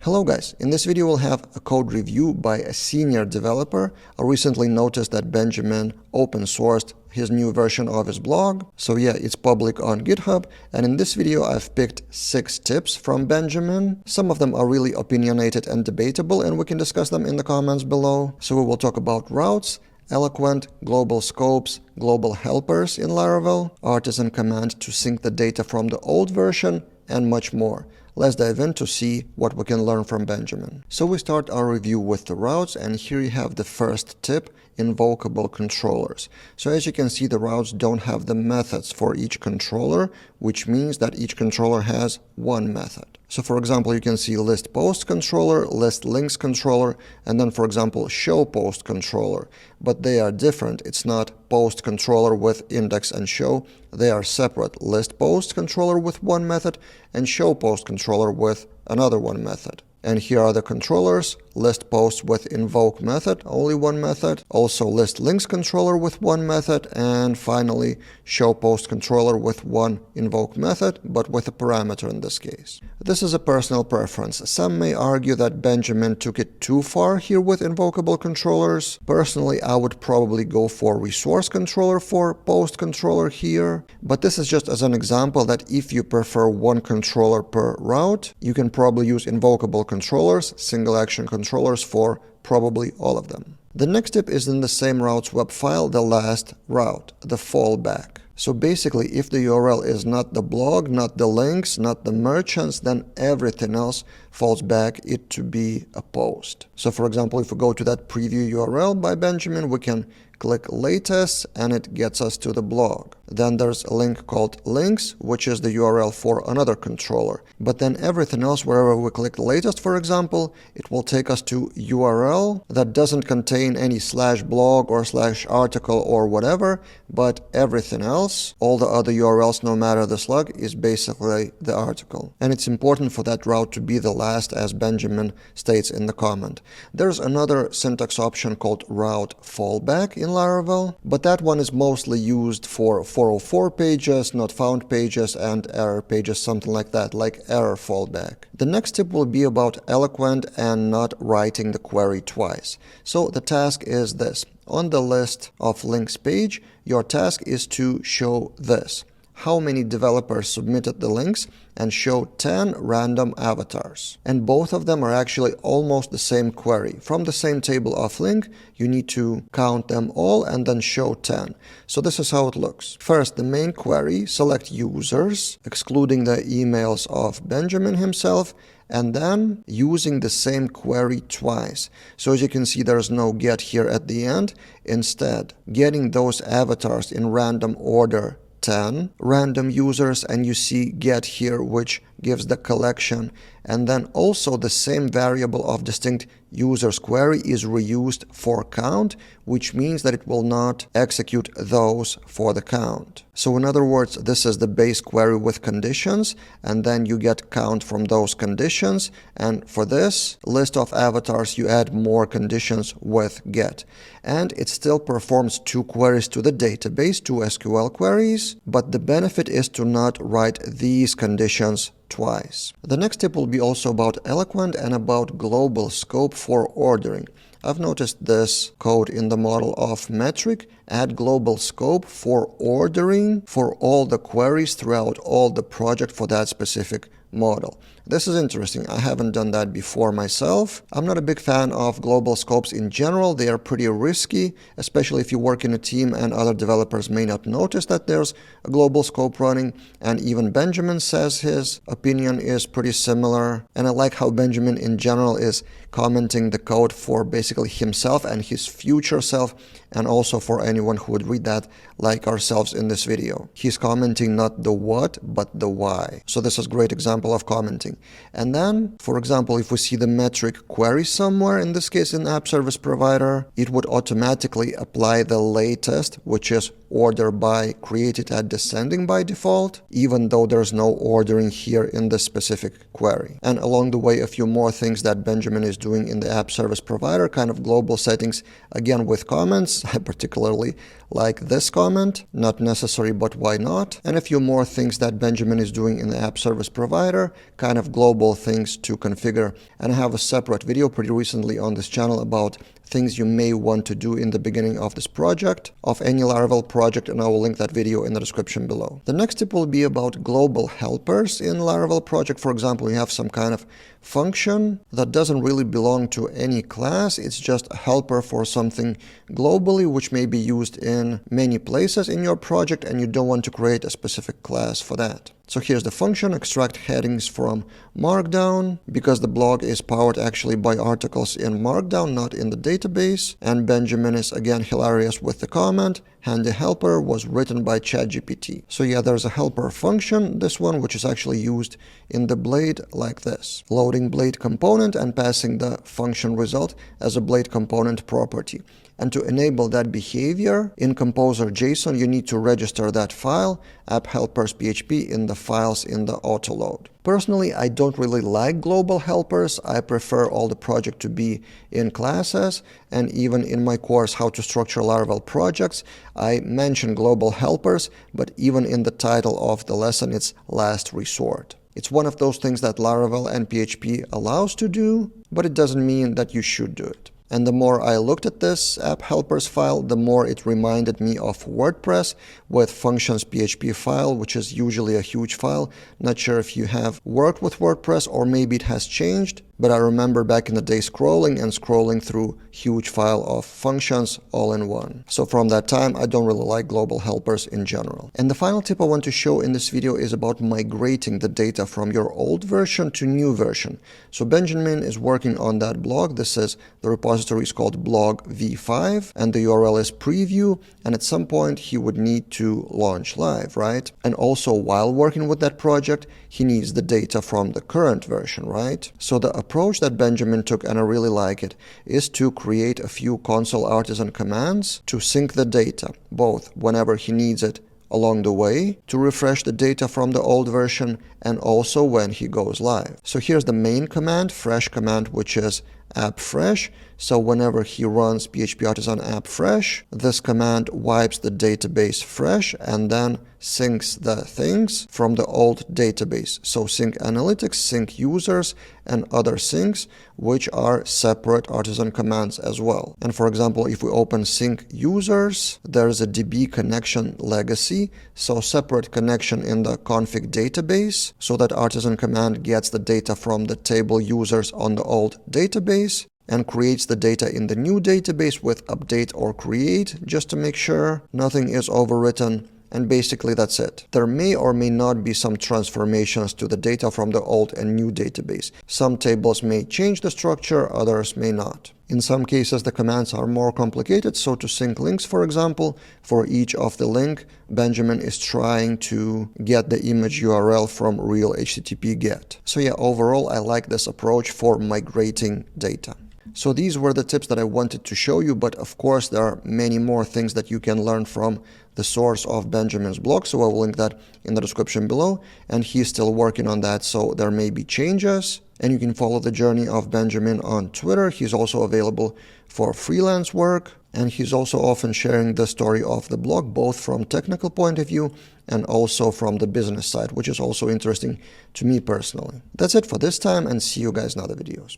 Hello guys, in this video we'll have a code review by a senior developer. I recently noticed that Benjamin open sourced his new version of his blog. So yeah, it's public on GitHub, and in this video I've picked 6 tips from Benjamin. Some of them are really opinionated and debatable, and we can discuss them in the comments below. So we will talk about routes, eloquent, global scopes, global helpers in Laravel, artisan command to sync the data from the old version, and much more. Let's dive in to see what we can learn from Benjamin. So we start our review with the routes, and here you have the first tip, invocable controllers. So as you can see, the routes don't have the methods for each controller, which means that each controller has one method. So for example, you can see list post controller, list links controller, and then for example, show post controller. But they are different. It's not post controller with index and show. They are separate. List post controller with one method and show post controller with another one method. And here are the controllers: list post with invoke method, only one method, also list links controller with one method, and finally show post controller with one invoke method, but with a parameter in this case. This is a personal preference. Some may argue that Benjamin took it too far here with invocable controllers. Personally, I would probably go for resource controller for post controller here, but this is just as an example that if you prefer one controller per route, you can probably use invocable controllers, single action controllers for probably all of them. The next tip is in the same routes web file, the last route, the fallback. So basically, if the URL is not the blog, not the links, not the merchants, then everything else falls back it to be a post. So for example, if we go to that preview URL by Benjamin, we can click latest and it gets us to the blog. Then there's a link called links, which is the URL for another controller. But then everything else, wherever we click latest, for example, it will take us to URL that doesn't contain any /blog or /article or whatever, but everything else, all the other URLs, no matter the slug, is basically the article. And it's important for that route to be the last, as Benjamin states in the comment. There's another syntax option called route fallback in Laravel, but that one is mostly used for 404 pages, not found pages, and error pages, something like that, like error fallback. The next tip will be about eloquent and not writing the query twice. So the task is this. On the list of links page, your task is to show this: how many developers submitted the links, and show 10 random avatars. And both of them are actually almost the same query. From the same table of link, you need to count them all and then show 10. So this is how it looks. First, the main query, select users, excluding the emails of Benjamin himself, and then using the same query twice. So as you can see, there's no get here at the end. Instead, getting those avatars in random order, 10 random users, and you see get here, which gives the collection, and then also the same variable of distinct users query is reused for count, which means that it will not execute those for the count. So in other words, this is the base query with conditions, and then you get count from those conditions, and for this list of avatars you add more conditions with get. And it still performs 2 queries to the database, 2 SQL queries, but the benefit is to not write these conditions twice. The next tip will be also about eloquent and about global scope for ordering. I've noticed this code in the model of metric: add global scope for ordering for all the queries throughout all the project for that specific model. This is interesting. I haven't done that before myself. I'm not a big fan of global scopes in general. They are pretty risky, especially if you work in a team and other developers may not notice that there's a global scope running. And even Benjamin says his opinion is pretty similar. And I like how Benjamin in general is commenting the code for basically himself and his future self, and also for anyone who would read that, like ourselves in this video. He's commenting not the what, but the why. So this is a great example of commenting. And then, for example, if we see the metric query somewhere, in this case in App Service Provider, it would automatically apply the latest, which is order by created at descending by default, even though there's no ordering here in this specific query. And along the way, a few more things that Benjamin is doing in the App Service Provider, kind of global settings, again with comments. I particularly like this comment, not necessary but why not, and a few more things that Benjamin is doing in the App Service Provider, kind of have global things to configure. And I have a separate video pretty recently on this channel about things you may want to do in the beginning of this project, of any Laravel project, and I will link that video in the description below. The next tip will be about global helpers in Laravel project. For example, you have some kind of function that doesn't really belong to any class. It's just a helper for something globally, which may be used in many places in your project, and you don't want to create a specific class for that. So here's the function: extract headings from Markdown, because the blog is powered actually by articles in Markdown, not in the database. And Benjamin is again hilarious with the comment, handy helper was written by ChatGPT. So yeah, there's a helper function, this one, which is actually used in the blade like this. Loading blade component and passing the function result as a blade component property. And to enable that behavior in Composer.json, you need to register that file, app-helpers.php, in the files in the autoload. Personally, I don't really like global helpers. I prefer all the project to be in classes, and even in my course, How to Structure Laravel Projects, I mention global helpers, but even in the title of the lesson, it's last resort. It's one of those things that Laravel and PHP allows to do, but it doesn't mean that you should do it. And the more I looked at this app helpers file, the more it reminded me of WordPress with functions PHP file, which is usually a huge file. Not sure if you have worked with WordPress or maybe it has changed, but I remember back in the day scrolling through huge file of functions all in one. So from that time, I don't really like global helpers in general. And the final tip I want to show in this video is about migrating the data from your old version to new version. So Benjamin is working on that blog. This is the repository is called blog v5 and the URL is preview, and at some point he would need to launch live, right? And also while working with that project, he needs the data from the current version, right? So the approach that Benjamin took, and I really like it, is to create a few console artisan commands to sync the data, both whenever he needs it along the way to refresh the data from the old version and also when he goes live. So here's the main command, fresh command, which is app fresh. So whenever he runs PHP Artisan app fresh, this command wipes the database fresh and then syncs the things from the old database. So sync analytics, sync users, and other syncs, which are separate artisan commands as well. And for example, if we open sync users, there's a DB connection legacy, so separate connection in the config database, so that artisan command gets the data from the table users on the old database and creates the data in the new database with update or create, just to make sure nothing is overwritten. And basically that's it. There may or may not be some transformations to the data from the old and new database. Some tables may change the structure, others may not. In some cases, the commands are more complicated. So to sync links, for example, for each of the link, Benjamin is trying to get the image URL from real HTTP GET. So yeah, overall, I like this approach for migrating data. So these were the tips that I wanted to show you, but of course there are many more things that you can learn from the source of Benjamin's blog, so I will link that in the description below, and he's still working on that, so there may be changes, and you can follow the journey of Benjamin on Twitter. He's also available for freelance work, and he's also often sharing the story of the blog, both from technical point of view and also from the business side, which is also interesting to me personally. That's it for this time, and see you guys in other videos.